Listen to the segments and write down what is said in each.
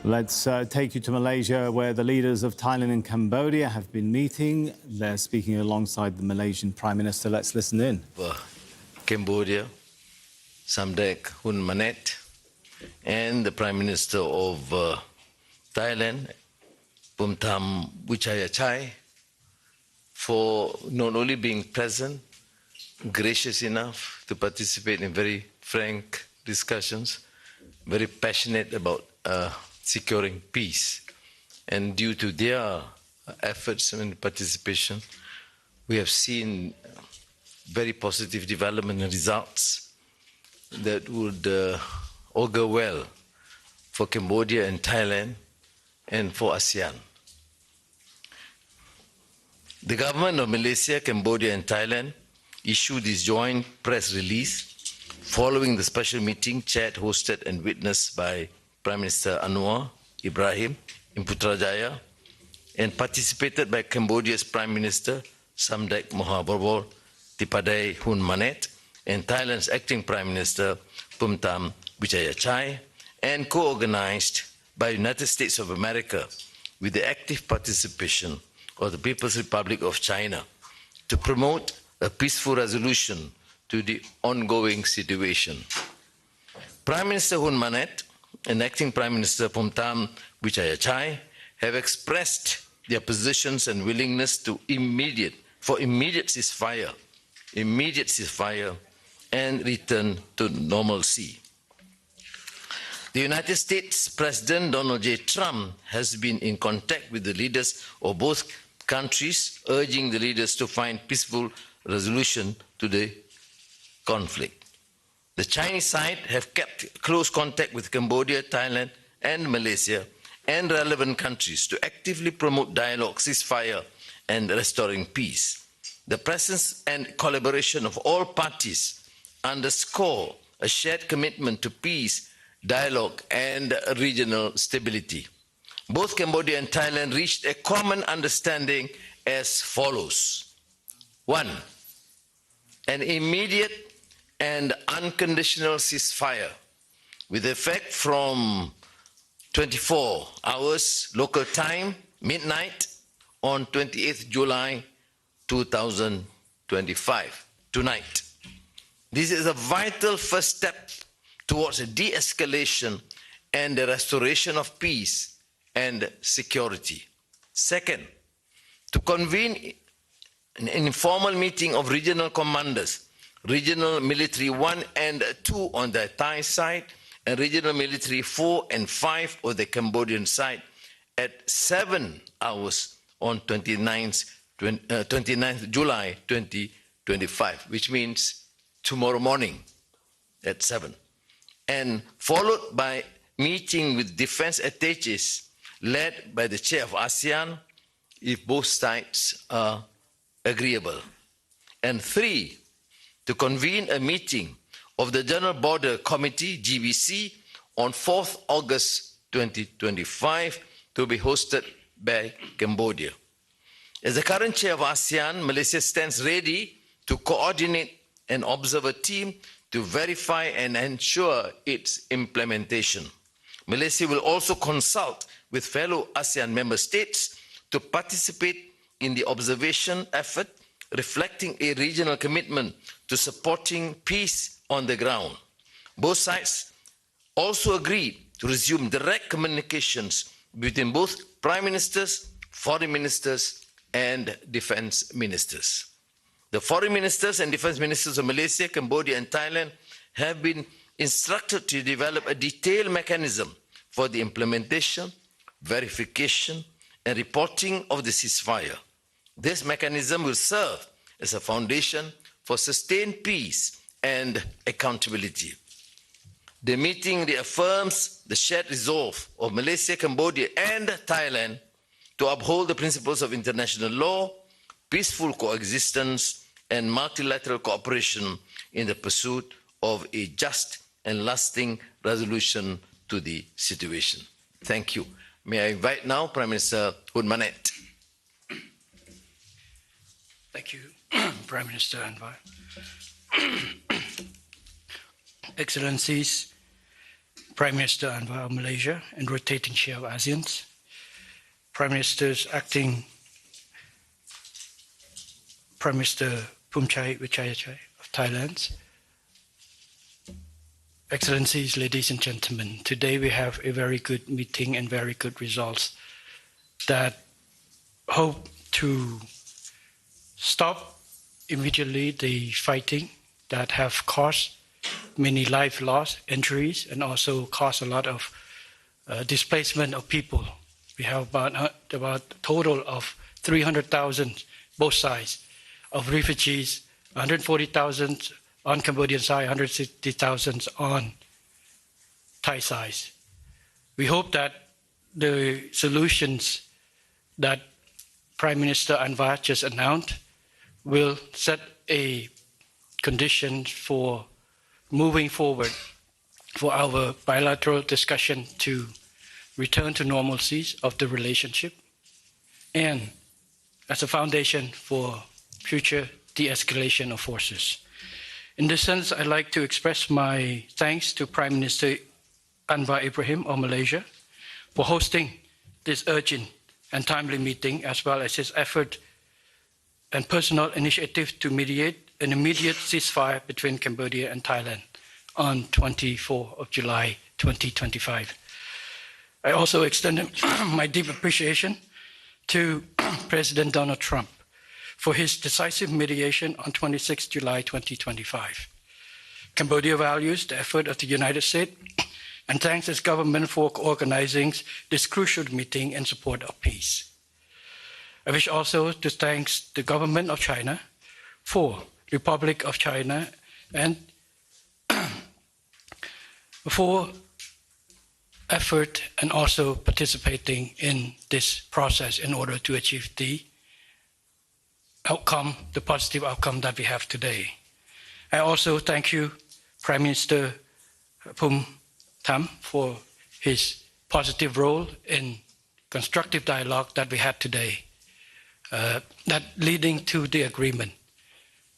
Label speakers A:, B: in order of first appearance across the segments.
A: Let's take you to Malaysia, where the leaders of Thailand and Cambodia have been meeting. They're speaking alongside the Malaysian Prime Minister. Let's listen in.
B: Cambodia, Samdech Hun Manet, and the Prime Minister of Thailand, Phumtham Wechayachai, for not only being present, gracious enough to participate in very frank discussions, very passionate about securing peace. And due to their efforts and participation, we have seen very positive development and results that would augur well for Cambodia and Thailand and for ASEAN. The government of Malaysia, Cambodia and Thailand issued this joint press release following the special meeting chaired, hosted and witnessed by Prime Minister Anwar Ibrahim in Putrajaya and participated by Cambodia's Prime Minister Samdech Mahaborwol Tipadei Hun Manet and Thailand's Acting Prime Minister Phumtham Wechayachai, and co-organized by United States of America with the active participation of the People's Republic of China to promote a peaceful resolution to the ongoing situation. Prime Minister Hun Manet and Acting Prime Minister Phumtham Wechayachai have expressed their positions and willingness to immediate ceasefire and return to normalcy. The United States President Donald J. Trump has been in contact with the leaders of both countries, urging the leaders to find peaceful resolution to the conflict. The Chinese side have kept close contact with Cambodia, Thailand, and Malaysia and relevant countries to actively promote dialogue, ceasefire, and restoring peace. The presence and collaboration of all parties underscore a shared commitment to peace, dialogue, and regional stability. Both Cambodia and Thailand reached a common understanding as follows. 1. An immediate and unconditional ceasefire with effect from 24 hours local time, midnight, on 28th July 2025, tonight. This is a vital first step towards a de-escalation and the restoration of peace and security. Second, to convene an informal meeting of regional commanders, Regional Military 1 and 2 on the Thai side, and Regional Military 4 and 5 on the Cambodian side at 7 hours on 29th July 2025, which means tomorrow morning at 7. And followed by meeting with defense attaches led by the chair of ASEAN, if both sides are agreeable. And 3, to convene a meeting of the General Border Committee, GBC, on 4th August 2025 to be hosted by Cambodia. As the current chair of ASEAN, Malaysia stands ready to coordinate and observe a team to verify and ensure its implementation. Malaysia will also consult with fellow ASEAN member states to participate in the observation effort, reflecting a regional commitment to supporting peace on the ground. Both sides also agreed to resume direct communications between both prime ministers, foreign ministers, and defense ministers. The foreign ministers and defense ministers of Malaysia, Cambodia, and Thailand have been instructed to develop a detailed mechanism for the implementation, verification, and reporting of the ceasefire. This mechanism will serve as a foundation for sustained peace and accountability. The meeting reaffirms the shared resolve of Malaysia, Cambodia, and Thailand to uphold the principles of international law, peaceful coexistence, and multilateral cooperation in the pursuit of a just and lasting resolution to the situation. Thank you. May I invite now Prime Minister Hun Manet.
C: Thank you, Prime Minister Anwar. Excellencies, Prime Minister Anwar of Malaysia and rotating chair of ASEAN, Prime Ministers Acting Prime Minister Phumthai Vichayachai of Thailand, Excellencies, ladies and gentlemen, today we have a very good meeting and very good results that hope to stop immediately the fighting that have caused many life loss, injuries, and also caused a lot of displacement of people. We have about a total of 300,000 both sides of refugees, 140,000 on Cambodian side, 160,000 on Thai side. We hope that the solutions that Prime Minister Anwar just announced will set a condition for moving forward for our bilateral discussion to return to normalcies of the relationship and as a foundation for future de-escalation of forces. In this sense, I'd like to express my thanks to Prime Minister Anwar Ibrahim of Malaysia for hosting this urgent and timely meeting, as well as his effort and personal initiative to mediate an immediate ceasefire between Cambodia and Thailand on 24 of July 2025. I also extend my deep appreciation to President Donald Trump for his decisive mediation on 26 July 2025. Cambodia values the effort of the United States and thanks its government for organizing this crucial meeting in support of peace. I wish also to thank the government of China for Republic of China and for effort and also participating in this process in order to achieve the outcome, the positive outcome that we have today. I also thank you, Prime Minister Phumtham, for his positive role in constructive dialogue that we had today, that leading to the agreement,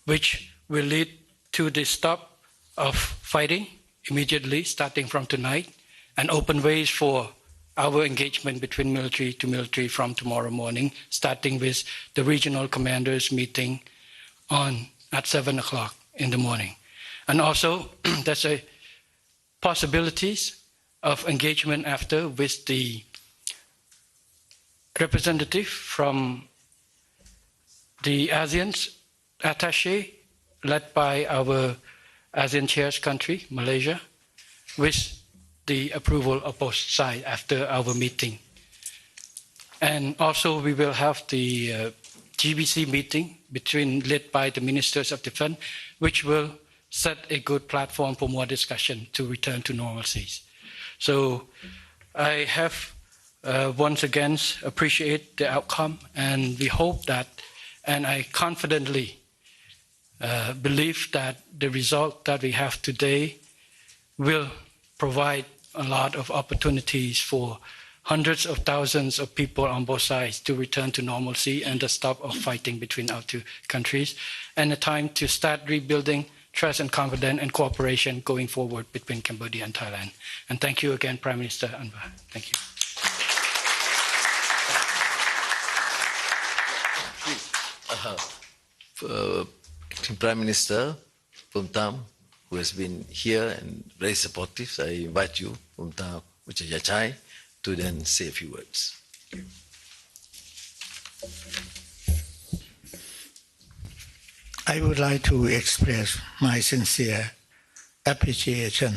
C: which will lead to the stop of fighting immediately starting from tonight and open ways for our engagement between military to military from tomorrow morning, starting with the regional commanders meeting at 7 o'clock in the morning. And also, there's a possibilities of engagement after with the representative from the ASEAN attaché led by our ASEAN chairs country, Malaysia, with the approval of both sides after our meeting. And also we will have the GBC meeting led by the Ministers of Defense, which will set a good platform for more discussion to return to normalcies. So I have once again appreciate the outcome, and we hope that, and I confidently believe that the result that we have today will provide a lot of opportunities for hundreds of thousands of people on both sides to return to normalcy and the stop of fighting between our two countries, and a time to start rebuilding trust and confidence and cooperation going forward between Cambodia and Thailand. And thank you again, Prime Minister Anwar. Thank you.
B: Prime Minister Phumtham, who has been here and very supportive, I invite you, Phumtham Vichayachai, to then say a few words.
D: I would like to express my sincere appreciation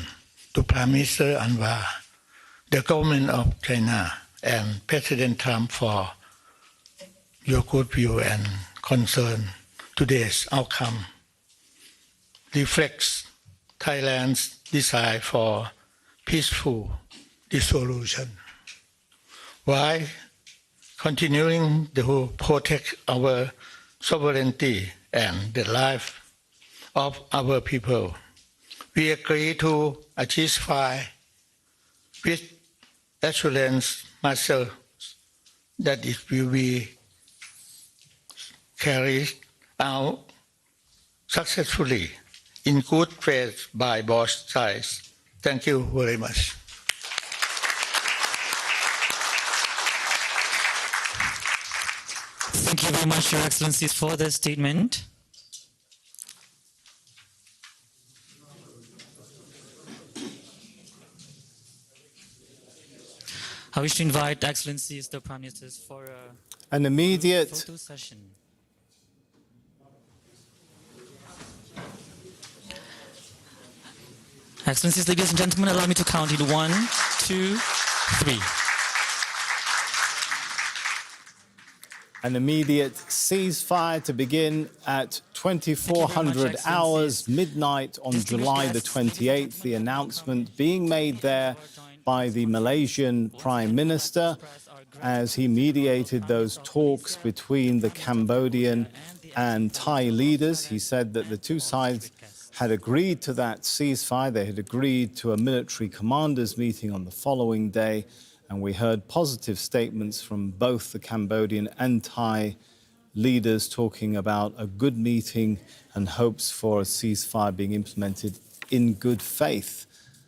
D: to Prime Minister Anwar, the government of China, and President Trump for your good view and concern. Today's outcome reflects Thailand's desire for peaceful dissolution, while continuing to protect our sovereignty and the life of our people. We agree to a ceasefire with assurance measures that it will be carried out successfully in good faith by both sides. Thank you very much.
E: Thank you very much, Your Excellencies, for the statement. I wish to invite Excellencies, the Prime Ministers, for a
A: An immediate
E: photo session. Excellencies, ladies and gentlemen, allow me to count in 1, 2, 3.
A: An immediate ceasefire to begin at 2400 hours, midnight on July the 28th. The announcement being made there by the Malaysian Prime Minister as he mediated those talks between the Cambodian and Thai leaders. He said that the two sides had agreed to that ceasefire. They had agreed to a military commanders meeting on the following day. And we heard positive statements from both the Cambodian and Thai leaders talking about a good meeting and hopes for a ceasefire being implemented in good faith.